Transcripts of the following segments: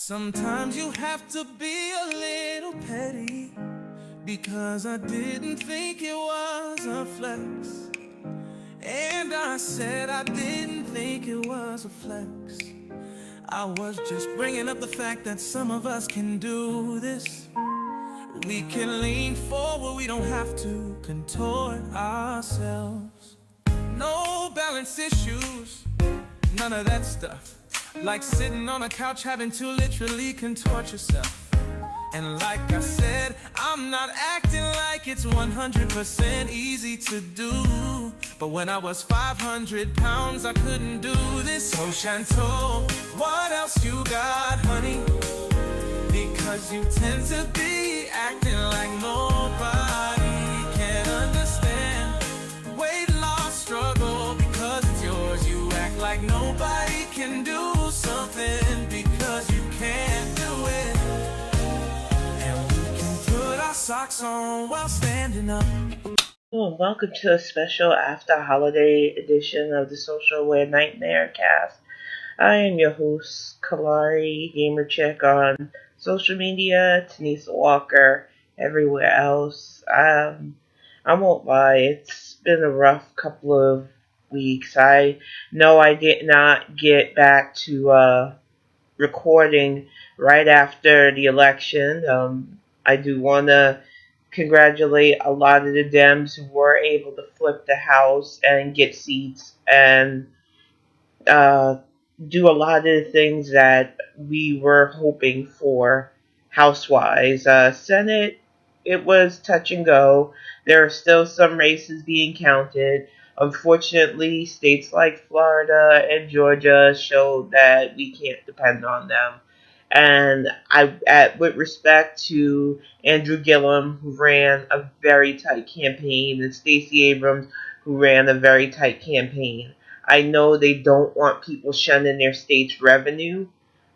Sometimes you have to be a little petty because I didn't think it was a flex. And I said I didn't think it was a flex. I was just bringing up the fact that some of us can do this. We can lean forward, we don't have to contort ourselves. No balance issues, none of that stuff. Like sitting on a couch having to literally contort yourself. And like I said, I'm not acting like it's 100% easy to do. But when I was 500 pounds, I couldn't do this. So Chantal, what else you got, honey? Because you tend to be acting like nobody can understand. Weight loss struggle because it's yours. You act like nobody can do something because you can't do it. And we can put our socks on while standing up. Welcome to a special after holiday edition of the Social Aware Nightmare Cast. I am your host, Kalari Gamer Chick on social media, Tanisa Walker, everywhere else. I won't lie, it's been a rough couple of weeks. I know I did not get back to recording right after the election. I do want to congratulate a lot of the Dems who were able to flip the House and get seats and do a lot of the things that we were hoping for House-wise. Senate, it was touch and go. There are still some races being counted. Unfortunately, states like Florida and Georgia showed that we can't depend on them. And with respect to Andrew Gillum, who ran a very tight campaign, and Stacey Abrams, who ran a very tight campaign, I know they don't want people shunning their state's revenue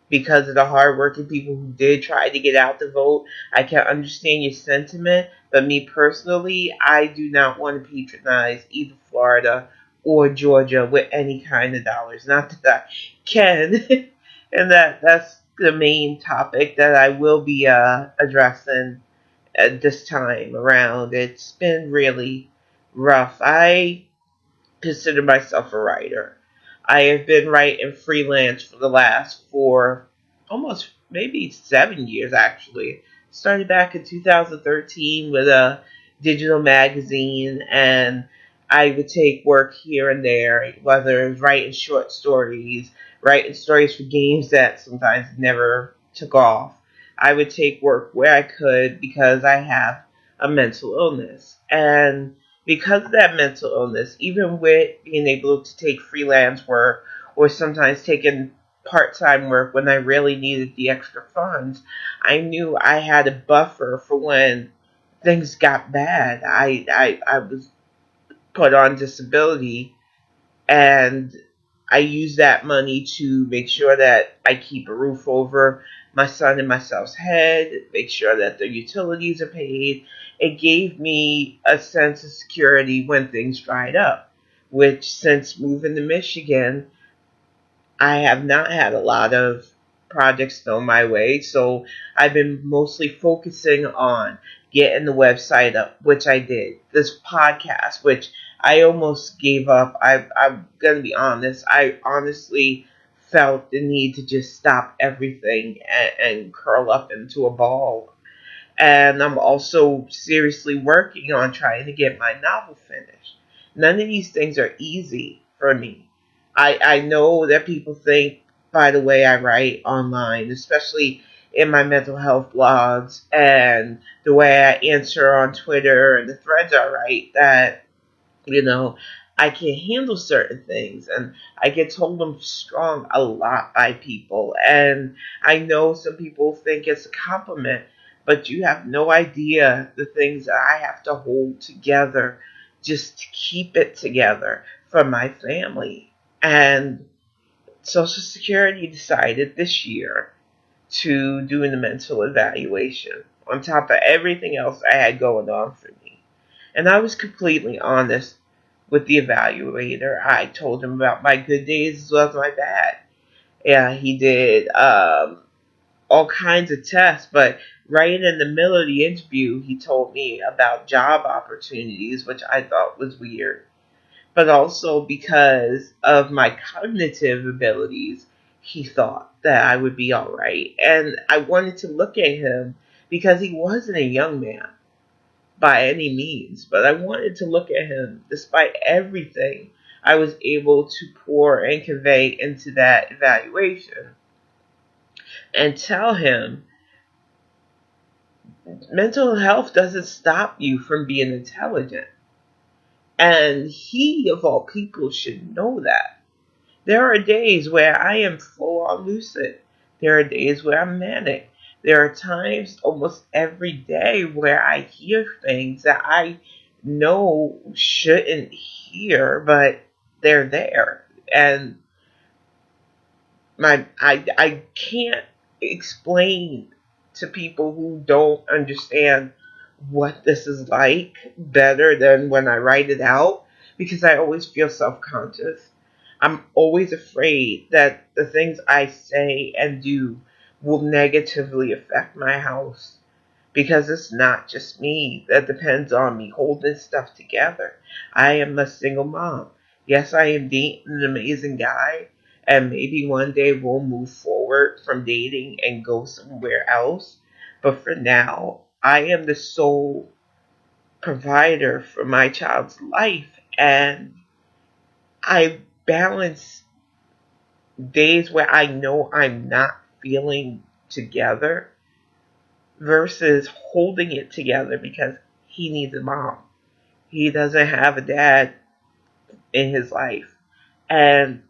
because of the hardworking people who did try to get out to vote. I can understand your sentiment, but me personally, I do not want to patronize either Florida or Georgia with any kind of dollars. Not that I can. And that's the main topic that I will be addressing at this time around. It's been really rough. I consider myself a writer. I have been writing freelance for the last almost maybe 7 years actually. Started back in 2013 with a digital magazine, and I would take work here and there, whether it was writing short stories, writing stories for games that sometimes never took off. I would take work where I could because I have a mental illness. And because of that mental illness, even with being able to take freelance work or sometimes taking part-time work when I really needed the extra funds, I knew I had a buffer for when things got bad. I was put on disability, and I use that money to make sure that I keep a roof over my son and myself's head, make sure that the utilities are paid. It gave me a sense of security when things dried up, which since moving to Michigan, I have not had a lot of projects thrown my way, so I've been mostly focusing on getting the website up, which I did. This podcast, which I almost gave up. I'm going to be honest. I honestly felt the need to just stop everything and curl up into a ball. And I'm also seriously working on trying to get my novel finished. None of these things are easy for me. I know that people think by the way I write online, especially in my mental health blogs and the way I answer on Twitter and the threads I write, that, I can handle certain things, and I get told I'm strong a lot by people. And I know some people think it's a compliment, but you have no idea the things that I have to hold together just to keep it together for my family. And Social Security decided this year to do a mental evaluation on top of everything else I had going on for me. And I was completely honest with the evaluator. I told him about my good days as well as my bad. Yeah, he did all kinds of tests, but right in the middle of the interview, he told me about job opportunities, which I thought was weird. But also because of my cognitive abilities, he thought that I would be all right. And I wanted to look at him because he wasn't a young man by any means, but I wanted to look at him despite everything I was able to pour and convey into that evaluation and tell him mental health doesn't stop you from being intelligent. And he, of all people, should know that. There are days where I am full on lucid. There are days where I'm manic. There are times almost every day where I hear things that I know shouldn't hear, but they're there. And I can't explain to people who don't understand what this is like better than when I write it out, because I always feel self-conscious. I'm always afraid that the things I say and do will negatively affect my house, because it's not just me that depends on me holding stuff together. I am a single mom. Yes, I am dating an amazing guy, and maybe one day we'll move forward from dating and go somewhere else. But for now, I am the sole provider for my child's life, and I balance days where I know I'm not feeling together versus holding it together because he needs a mom. He doesn't have a dad in his life. And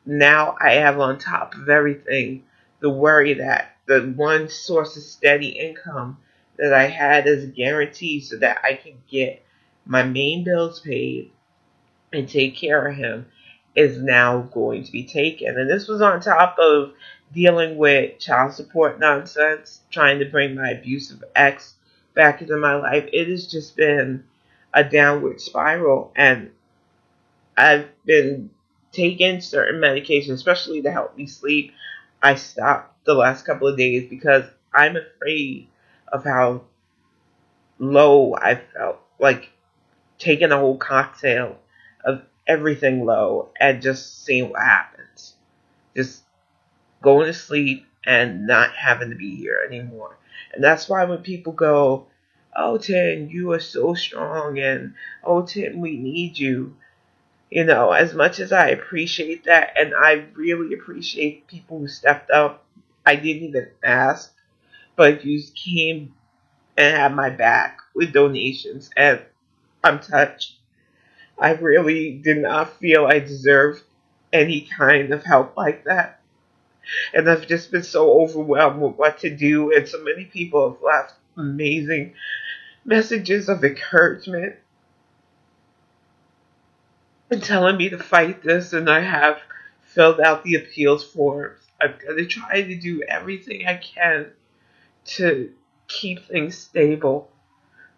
now I have on top of everything the worry that the one source of steady income that I had as a guarantee so that I can get my main bills paid and take care of him is now going to be taken. And this was on top of dealing with child support nonsense, trying to bring my abusive ex back into my life. It has just been a downward spiral. And I've been taking certain medications, especially to help me sleep. I stopped the last couple of days because I'm afraid of how low I felt. Like taking a whole cocktail of everything low and just seeing what happens. Just going to sleep and not having to be here anymore. And that's why when people go, "Oh, Tim, you are so strong," and "Oh, Tim, we need you." You know, as much as I appreciate that, and I really appreciate people who stepped up, I didn't even ask, but you came and had my back with donations, and I'm touched. I really did not feel I deserved any kind of help like that. And I've just been so overwhelmed with what to do, and so many people have left amazing messages of encouragement and telling me to fight this, and I have filled out the appeals forms. I'm going to try to do everything I can to keep things stable.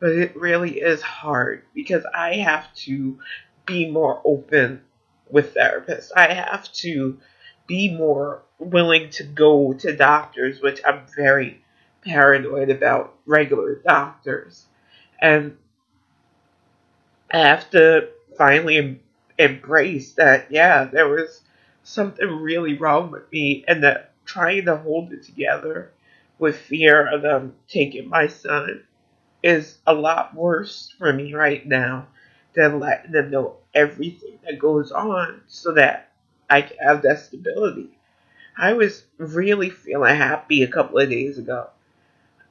But it really is hard because I have to be more open with therapists. I have to be more willing to go to doctors, which I'm very paranoid about regular doctors. And I have to finally embrace that, yeah, there was something really wrong with me, and that trying to hold it together with fear of them taking my son is a lot worse for me right now than letting them know everything that goes on so that I can have that stability. I was really feeling happy a couple of days ago.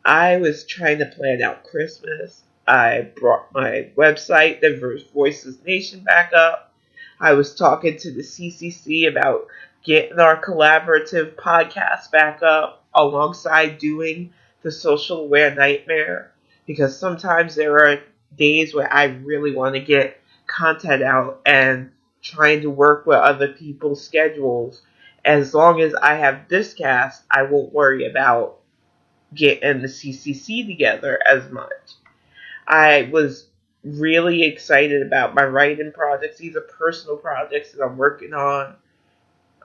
I was trying to plan out Christmas. I brought my website, Diverse Voices Nation, back up. I was talking to the CCC about getting our collaborative podcast back up alongside doing the Social Aware Nightmare, because sometimes there are days where I really want to get content out, and trying to work with other people's schedules. As long as I have this cast, I won't worry about getting the CCC together as much. I was really excited about my writing projects. These are personal projects that I'm working on.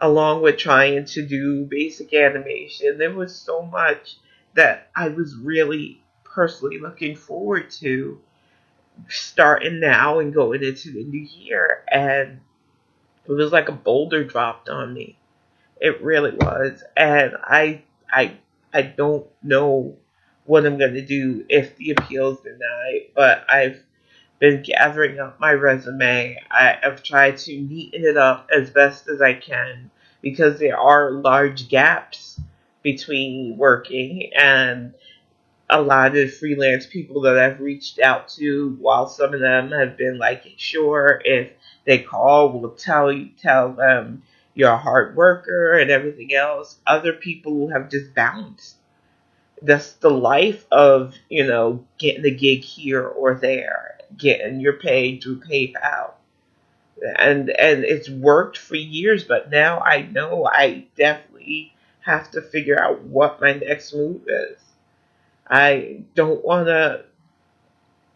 along with trying to do basic animation. There was so much that I was really personally looking forward to starting now and going into the new year. And it was like a boulder dropped on me. It really was. And I don't know what I'm going to do if the appeal is denied, but I've been gathering up my resume. I've tried to neaten it up as best as I can because there are large gaps between working and a lot of freelance people that I've reached out to. While some of them have been like, sure, if they call, we'll tell them you're a hard worker and everything else. Other people have just bounced. That's the life of, getting a gig here or there, getting your pay through PayPal. And it's worked for years, but now I know I definitely have to figure out what my next move is. I don't want to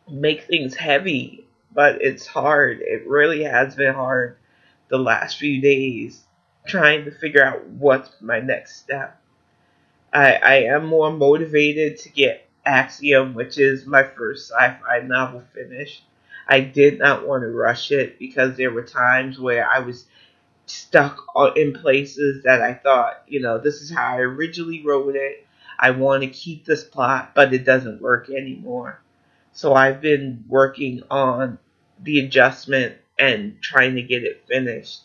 make things heavy, but it's hard. It really has been hard the last few days trying to figure out what's my next step. I am more motivated to get Axiom, which is my first sci-fi novel, finished. I did not want to rush it because there were times where I was stuck in places that I thought, this is how I originally wrote it. I want to keep this plot, but it doesn't work anymore. So I've been working on the adjustment and trying to get it finished.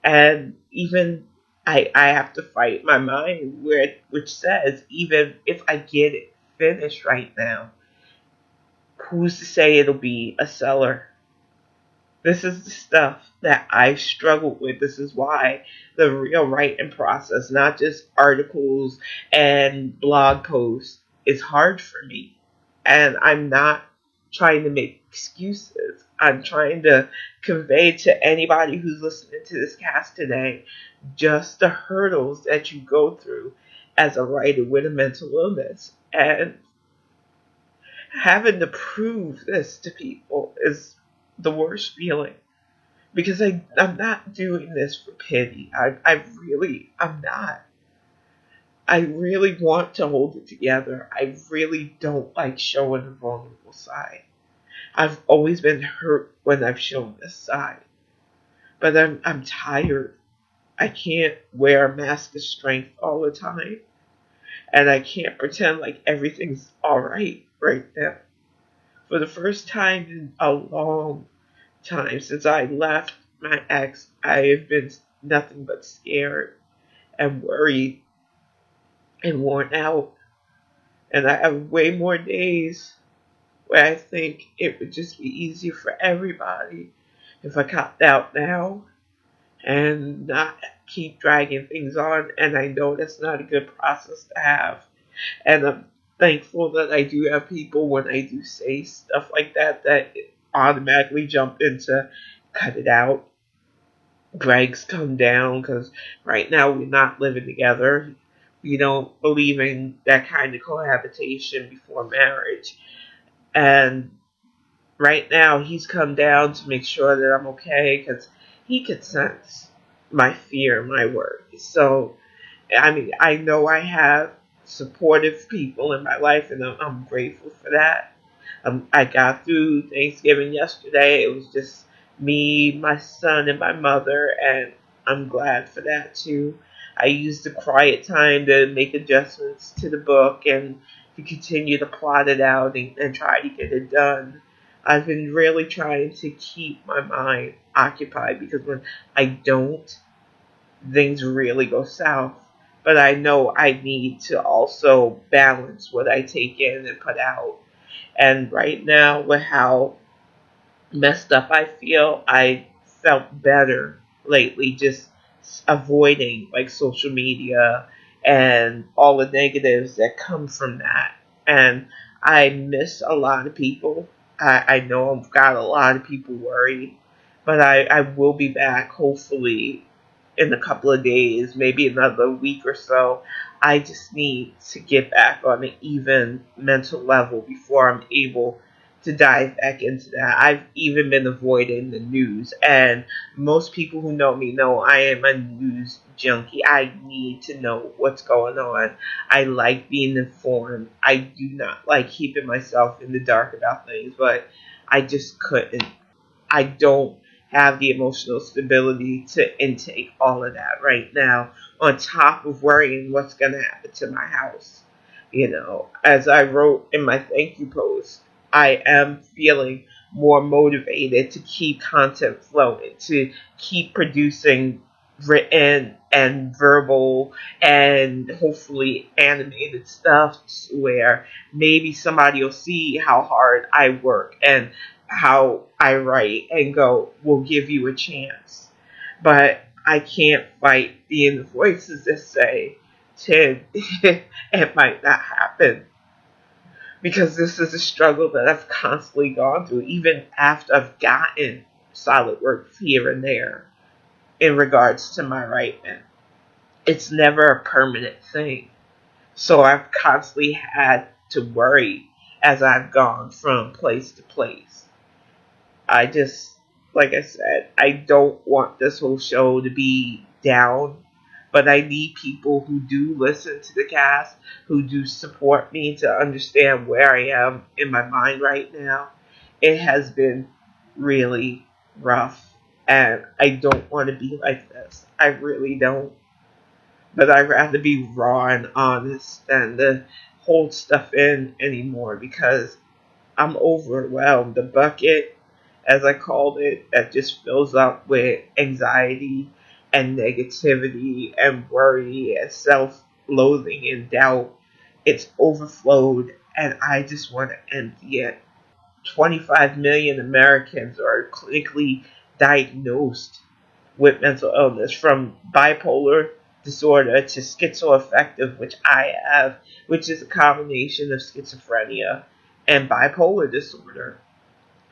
And even I have to fight my mind which says, even if I get it finished right now, who's to say it'll be a seller? This is the stuff that I've struggled with. This is why the real writing process, not just articles and blog posts, is hard for me. And I'm not trying to make excuses. I'm trying to convey to anybody who's listening to this cast today just the hurdles that you go through as a writer with a mental illness. And having to prove this to people is the worst feeling, because I'm not doing this for pity. I'm not. I really want to hold it together. I really don't like showing a vulnerable side. I've always been hurt when I've shown this side, but I'm tired. I can't wear a mask of strength all the time, and I can't pretend like everything's all right now. For the first time in a long time since I left my ex, I have been nothing but scared and worried and worn out. And I have way more days where I think it would just be easier for everybody if I copped out now and not keep dragging things on. And I know that's not a good process to have. And I'm thankful that I do have people, when I do say stuff like that automatically jump into cut it out. Greg's come down because right now we're not living together. We don't believe in that kind of cohabitation before marriage. And right now he's come down to make sure that I'm okay because he could sense my fear, my worry. So, I mean, I know I have supportive people in my life, and I'm grateful for that. I got through Thanksgiving yesterday. It was just me, my son, and my mother, and I'm glad for that too. I used the quiet time to make adjustments to the book and to continue to plot it out and try to get it done. I've been really trying to keep my mind occupied, because when I don't, things really go south. But I know I need to also balance what I take in and put out. And right now, with how messed up I feel, I felt better lately just avoiding like social media and all the negatives that come from that. And I miss a lot of people. I know I've got a lot of people worried, but I will be back hopefully in a couple of days, maybe another week or so. I just need to get back on an even mental level before I'm able to dive back into that. I've even been avoiding the news, and most people who know me know I am a news junkie. I need to know what's going on. I like being informed. I do not like keeping myself in the dark about things, but I just couldn't. I don't have the emotional stability to intake all of that right now, on top of worrying what's going to happen to my house. As I wrote in my thank you post, I am feeling more motivated to keep content flowing, to keep producing written and verbal and hopefully animated stuff where maybe somebody will see how hard I work and how I write and go, we'll give you a chance. But I can't fight the voices that say, Tim, it might not happen. Because this is a struggle that I've constantly gone through, even after I've gotten solid work here and there in regards to my writing. It's never a permanent thing. So I've constantly had to worry as I've gone from place to place. I just, like I said, I don't want this whole show to be down, but I need people who do listen to the cast, who do support me to understand where I am in my mind right now. It has been really rough, and I don't want to be like this. I really don't. But I'd rather be raw and honest than to hold stuff in anymore because I'm overwhelmed. The bucket, as I called it, that just fills up with anxiety and negativity and worry and self-loathing and doubt. It's overflowed, and I just want to empty it. 25 million Americans are clinically diagnosed with mental illness, from bipolar disorder to schizoaffective, which I have, which is a combination of schizophrenia and bipolar disorder.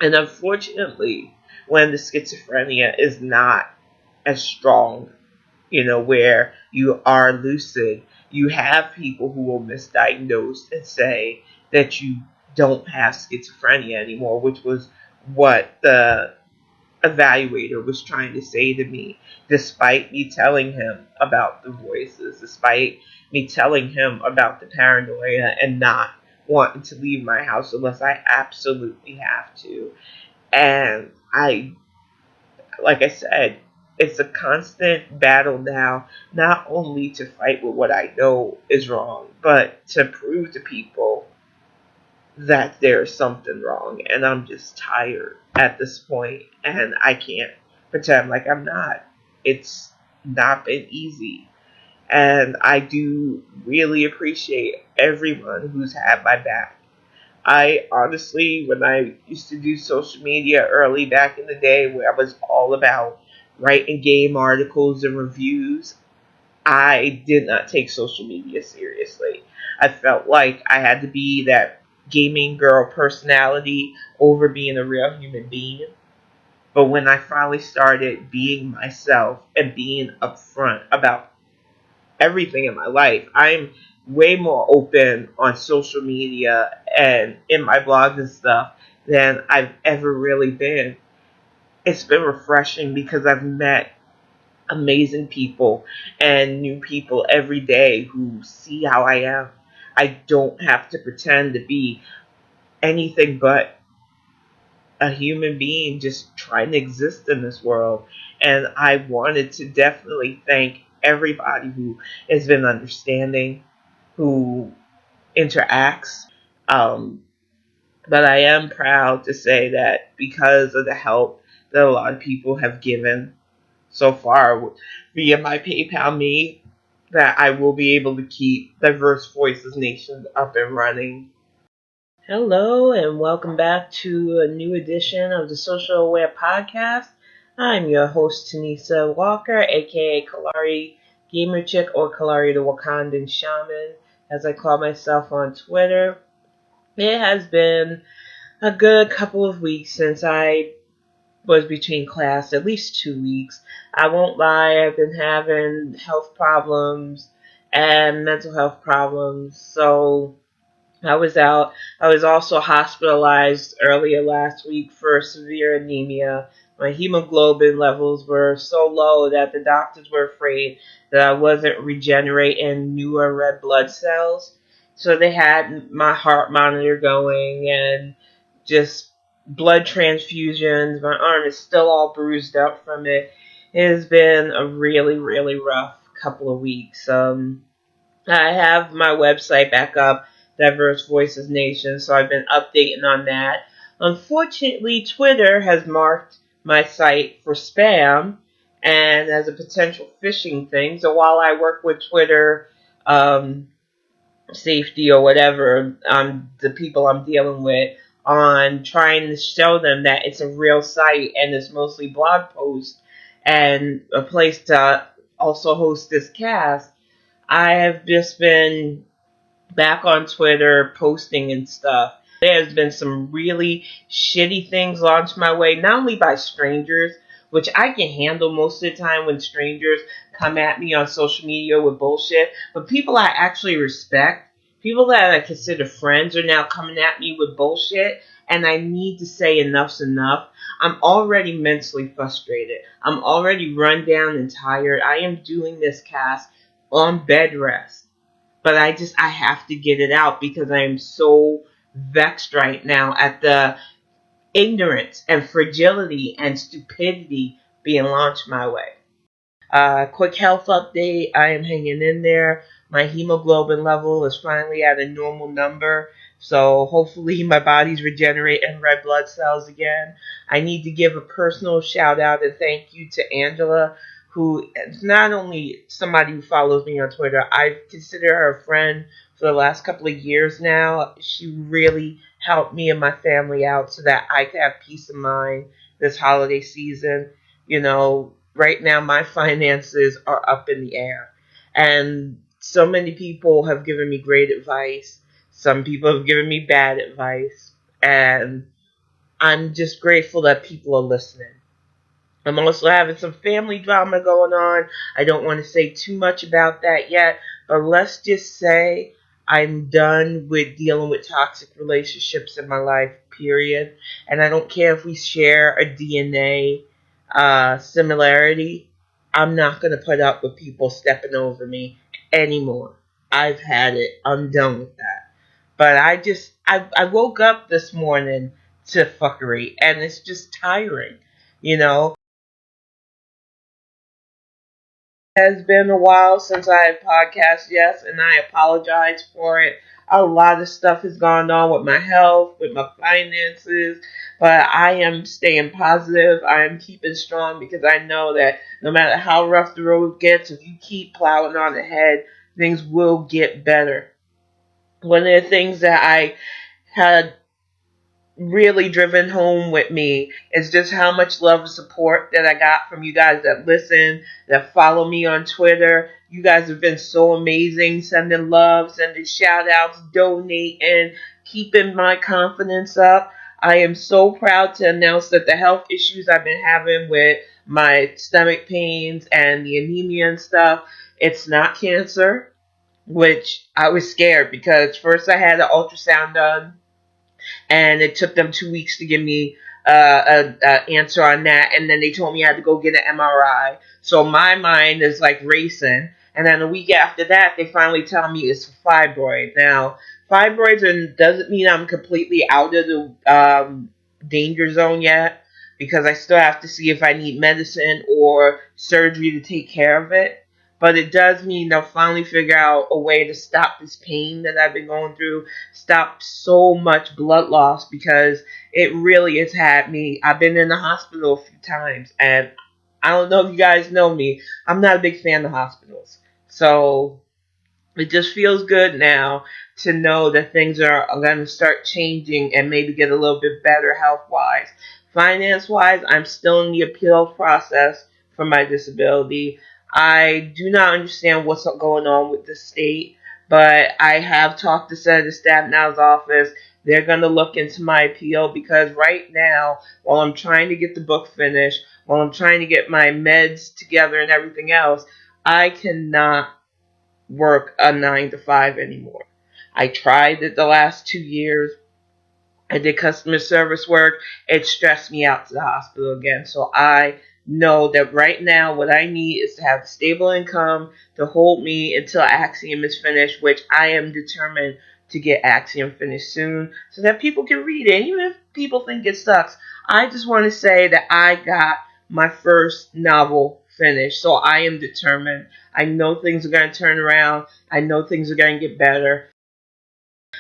And unfortunately, when the schizophrenia is not as strong, where you are lucid, you have people who will misdiagnose and say that you don't have schizophrenia anymore, which was what the evaluator was trying to say to me, despite me telling him about the voices, despite me telling him about the paranoia and not wanting to leave my house unless I absolutely have to. And like I said, it's a constant battle now, not only to fight with what I know is wrong, but to prove to people that there's something wrong. And I'm just tired at this point, and I can't pretend like I'm not. It's not been easy. And I do really appreciate everyone who's had my back. I honestly, when I used to do social media early back in the day, where I was all about writing game articles and reviews, I did not take social media seriously. I felt like I had to be that gaming girl personality over being a real human being. But when I finally started being myself and being upfront about everything in my life, I'm way more open on social media and in my blogs and stuff than I've ever really been. It's been refreshing because I've met amazing people and new people every day who see how I am. I don't have to pretend to be anything but a human being just trying to exist in this world. And I wanted to definitely thank everybody who has been understanding, who interacts. Um, but I am proud to say that because of the help that a lot of people have given so far via my PayPal me, that I will be able to keep Diverse Voices Nation up and running. Hello, and welcome back to a new edition of the Social Aware Podcast. I'm your host, Tanisa Walker, aka Kalari Gamer Chick, or Kalari the Wakandan Shaman, as I call myself on Twitter. It has been a good couple of weeks since I was between class, at least 2 weeks. I won't lie, I've been having health problems and mental health problems, so I was out. I was also hospitalized earlier last week for severe anemia. My hemoglobin levels were so low that the doctors were afraid that I wasn't regenerating newer red blood cells. So they had my heart monitor going and just blood transfusions. My arm is still all bruised up from it. It has been a really, really rough couple of weeks. I have my website back up, Diverse Voices Nation, so I've been updating on that. Unfortunately, Twitter has marked my site for spam and as a potential phishing thing. So while I work with Twitter um, safety or whatever, the people I'm dealing with, on trying to show them that it's a real site and it's mostly blog posts and a place to also host this cast, I have just been back on Twitter posting and stuff. There's been some really shitty things launched my way, not only by strangers, which I can handle most of the time when strangers come at me on social media with bullshit, but people I actually respect, people that I consider friends, are now coming at me with bullshit, and I need to say enough's enough. I'm already mentally frustrated. I'm already run down and tired. I am doing this cast on bed rest. But I have to get it out because I am so vexed right now at the ignorance and fragility and stupidity being launched my way. Quick health update. I am hanging in there. My hemoglobin level is finally at a normal number. So hopefully my body's regenerating red blood cells again. I need to give a personal shout out and thank you to Angela, who is not only somebody who follows me on Twitter, I consider her a friend for the last couple of years now. She really helped me and my family out so that I could have peace of mind this holiday season. You know, right now my finances are up in the air. And so many people have given me great advice. Some people have given me bad advice. And I'm just grateful that people are listening. I'm also having some family drama going on. I don't want to say too much about that yet, but let's just say I'm done with dealing with toxic relationships in my life, period. And I don't care if we share a DNA similarity. I'm not going to put up with people stepping over me anymore. I've had it. I'm done with that. But I woke up this morning to fuckery, and it's just tiring, you know. Has been a while since I had podcast, yes, and I apologize for it. A lot of stuff has gone on with my health, with my finances, but I am staying positive. I am keeping strong because I know that no matter how rough the road gets, if you keep plowing on ahead, things will get better. One of the things that I had really driven home with me is just how much love and support that I got from you guys that listen, that follow me on Twitter. You guys have been so amazing, sending love, sending shout outs, donating, keeping my confidence up. I am so proud to announce that the health issues I've been having with my stomach pains and the anemia and stuff, it's not cancer, which I was scared because first I had an ultrasound done and it took them 2 weeks to give me a answer on that. And then they told me I had to go get an MRI. So my mind is like racing. And then a week after that, they finally tell me it's a fibroid. Now, fibroids doesn't mean I'm completely out of the danger zone yet, because I still have to see if I need medicine or surgery to take care of it. But it does mean they'll finally figure out a way to stop this pain that I've been going through, stop so much blood loss, because it really has had me. I've been in the hospital a few times, and I don't know if you guys know me. I'm not a big fan of hospitals. So it just feels good now to know that things are going to start changing and maybe get a little bit better health wise. Finance wise, I'm still in the appeal process for my disability. I do not understand what's going on with the state, but I have talked to Senator Stabenow's office. They're going to look into my appeal because right now, while I'm trying to get the book finished, while I'm trying to get my meds together and everything else, I cannot work a 9 to 5 anymore. I tried it the last 2 years. I did customer service work. It stressed me out to the hospital again. So I know that right now what I need is to have a stable income to hold me until Axiom is finished, which I am determined to get Axiom finished soon so that people can read it. Even if people think it sucks, I just want to say that I got my first novel finished. So I am determined. I know things are going to turn around. I know things are going to get better.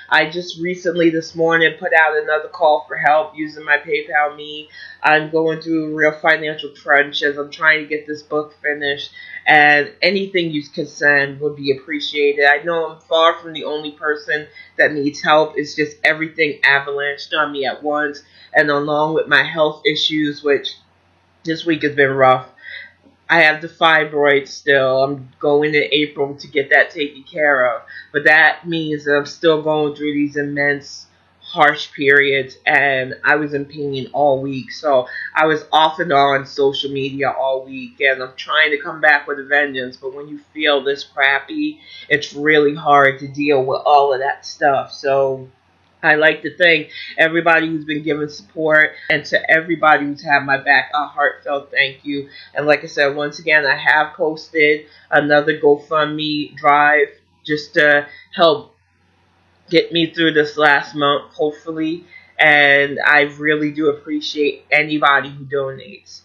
I just recently this morning put out another call for help using my PayPal Me. I'm going through a real financial crunch as I'm trying to get this book finished, and anything you can send would be appreciated. I know I'm far from the only person that needs help. It's just everything avalanched on me at once, and along with my health issues, which this week has been rough. I have the fibroid still. I'm going in April to get that taken care of. But that means that I'm still going through these immense, harsh periods, and I was in pain all week. So I was off and on social media all week, and I'm trying to come back with a vengeance. But when you feel this crappy, it's really hard to deal with all of that stuff. So I like to thank everybody who's been giving support, and to everybody who's had my back, a heartfelt thank you. And like I said, once again, I have posted another GoFundMe drive just to help get me through this last month, hopefully. And I really do appreciate anybody who donates.